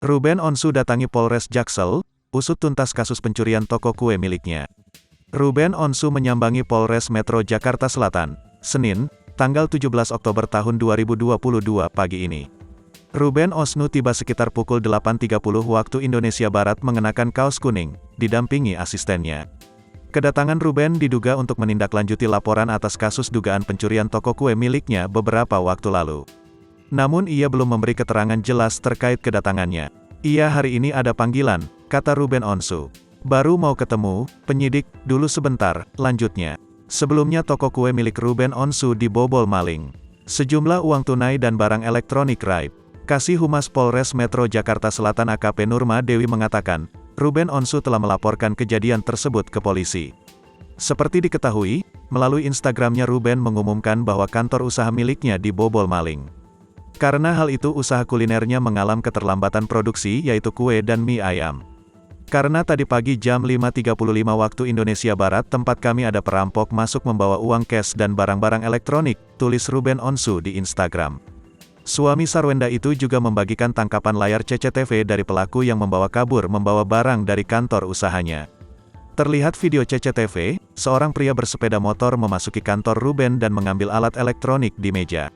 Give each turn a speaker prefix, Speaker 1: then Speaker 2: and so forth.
Speaker 1: Ruben Onsu datangi Polres Jaksel, usut tuntas kasus pencurian toko kue miliknya. Ruben Onsu menyambangi Polres Metro Jakarta Selatan, Senin, tanggal 17 Oktober tahun 2022 pagi ini. Ruben Onsu tiba sekitar pukul 8.30 waktu Indonesia Barat mengenakan kaos kuning, didampingi asistennya. Kedatangan Ruben diduga untuk menindaklanjuti laporan atas kasus dugaan pencurian toko kue miliknya beberapa waktu lalu. Namun ia belum memberi keterangan jelas terkait kedatangannya. Iya, hari ini ada panggilan, kata Ruben Onsu. Baru mau ketemu, penyidik, dulu sebentar, lanjutnya. Sebelumnya toko kue milik Ruben Onsu dibobol maling. Sejumlah uang tunai dan barang elektronik raib. Kasih Humas Polres Metro Jakarta Selatan AKP Nurma Dewi mengatakan, Ruben Onsu telah melaporkan kejadian tersebut ke polisi. Seperti diketahui, melalui Instagramnya Ruben mengumumkan bahwa kantor usaha miliknya dibobol maling. Karena hal itu usaha kulinernya mengalami keterlambatan produksi yaitu kue dan mie ayam. Karena tadi pagi jam 5.35 waktu Indonesia Barat tempat kami ada perampok masuk membawa uang cash dan barang-barang elektronik, tulis Ruben Onsu di Instagram. Suami Sarwenda itu juga membagikan tangkapan layar CCTV dari pelaku yang membawa kabur membawa barang dari kantor usahanya. Terlihat video CCTV, seorang pria bersepeda motor memasuki kantor Ruben dan mengambil alat elektronik di meja.